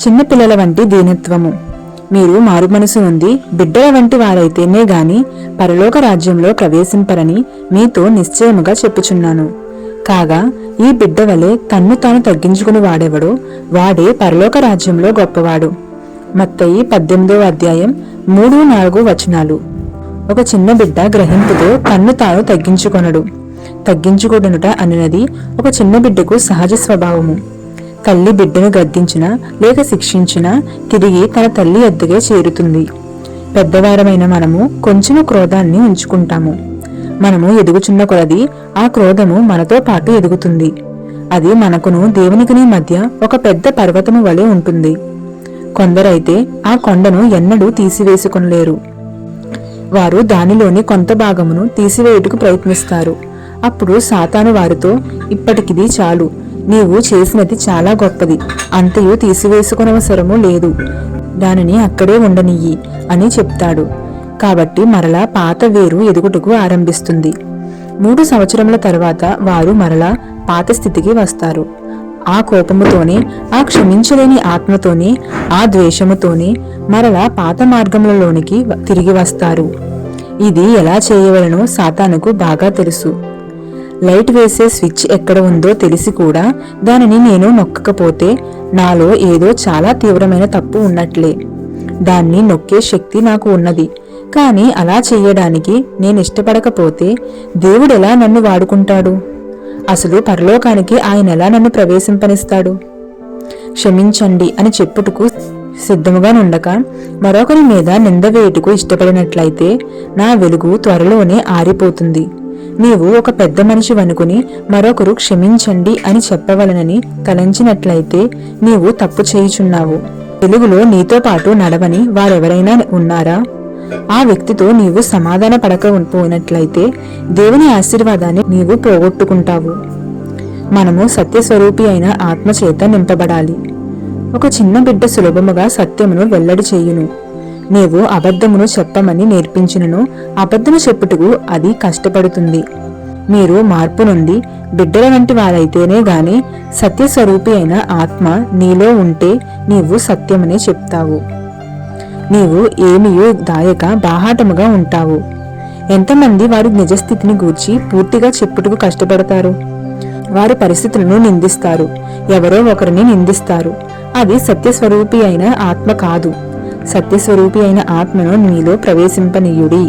చిన్నపిల్లల వంటి దీనత్వము. మీరు మారుమనసు ఉంది బిడ్డల వంటి వారైతేనే గాని పరలోక రాజ్యంలో ప్రవేశింపరని మీతో నిశ్చయముగా చెప్పుచున్నాను. కాగా ఈ బిడ్డ వలె తన్ను తాను తగ్గించుకుని వాడెవడో వాడే పరలోక రాజ్యంలో గొప్పవాడు. మత్తయి 18వ అధ్యాయం 3-4 వచనాలు. ఒక చిన్న బిడ్డ గ్రహింపుతో తన్ను తాను తగ్గించుకొనడు. తగ్గించుకొనుట అనునది ఒక చిన్న బిడ్డకు సహజ స్వభావము. తల్లి బిడ్డను గద్దించినా లేక శిక్షించినా తిరిగి తన తల్లి వద్దకే చేరుతుంది. పెద్దవారమైన మనము కొంచెము క్రోధాన్ని ఉంచుకుంటాము. మనము ఎదుగుచున్న కొలది ఆ క్రోధము మనతో పాటు ఎదుగుతుంది. అది మనకును దేవునికిని మధ్య ఒక పెద్ద పర్వతము వలె ఉంటుంది. కొందరైతే ఆ కొండను ఎన్నడూ తీసివేసుకొనలేరు. వారు దానిలోని కొంత భాగమును తీసివేయుటకు ప్రయత్నిస్తారు. అప్పుడు సాతాను వారితో, ఇప్పటికిది చాలు, నీవు చేసినది చాలా గొప్పది, అంతయు తీసివేసుకొనవసరము లేదు, దానిని అక్కడే ఉండనియ్యి అని చెప్తాడు. కాబట్టి మరలా పాత వేరు ఎదుగుటకు ఆరంభిస్తుంది. 3 సంవత్సరముల తర్వాత వారు మరలా పాత స్థితికి వస్తారు. ఆ కోపముతోనే, ఆ క్షమించలేని ఆత్మతోనే, ఆ ద్వేషముతోనే మరలా పాత మార్గములలోనికి తిరిగి వస్తారు. ఇది ఎలా చేయవలనో సాతానుకు బాగా తెలుసు. లైట్ వేసే స్విచ్ ఎక్కడ ఉందో తెలిసి కూడా దానిని నేను నొక్కకపోతే నాలో ఏదో చాలా తీవ్రమైన తప్పు ఉన్నట్లే. దాన్ని నొక్కే శక్తి నాకు ఉన్నది, కానీ అలా చెయ్యడానికి నేను ఇష్టపడకపోతే దేవుడెలా నన్ను వాడుకుంటాడు? అసలు పరలోకానికి ఆయన ఎలా నన్ను ప్రవేశింపనిస్తాడు? క్షమించండి అని చెప్పుటకు సిద్ధముగా నుండక మరొకరి మీద నింద వేయుటకు ఇష్టపడినట్లయితే నా వెలుగు త్వరలోనే ఆరిపోతుంది. నీవు ఒక పెద్ద మనిషి వనుకుని మరొకరు క్షమించండి అని చెప్పవలనని తలంచినట్లయితే నీవు తప్పు చేయుచున్నావు. వెలుగులో నీతో పాటు నడవని వారెవరైనా ఉన్నారా? ఆ వ్యక్తితో నీవు సమాధాన పడకపోయినట్లయితే దేవుని ఆశీర్వాదాన్ని నీవు పోగొట్టుకుంటావు. మనము సత్యస్వరూపి అయిన ఆత్మచేత నింపబడాలి. ఒక చిన్న బిడ్డ సులభముగా సత్యమును వెల్లడి చేయును. నీవు అబద్ధమును చెప్పమని నేర్పించినను అబద్ధము చెప్పుటకు అది కష్టపడుతుంది. మీరు మార్పు నుండి బిడ్డల వంటి వారైతేనే గాని సత్యస్వరూపి అయిన ఆత్మ నీలో ఉంటే నీవు సత్యమనే చెప్తావు. నీవు ఏమియూ దాయక బాహాటముగా ఉంటావు. ఎంతమంది వారి నిజస్థితిని గూర్చి పూర్తిగా చెప్పుటకు కష్టపడతారు? వారి పరిస్థితులను నిందిస్తారు, ఎవరో ఒకరిని నిందిస్తారు. అది సత్యస్వరూపి అయిన ఆత్మ కాదు. సత్యస్వరూపి అయిన ఆత్మను నీలో ప్రవేశింపనీయుడి.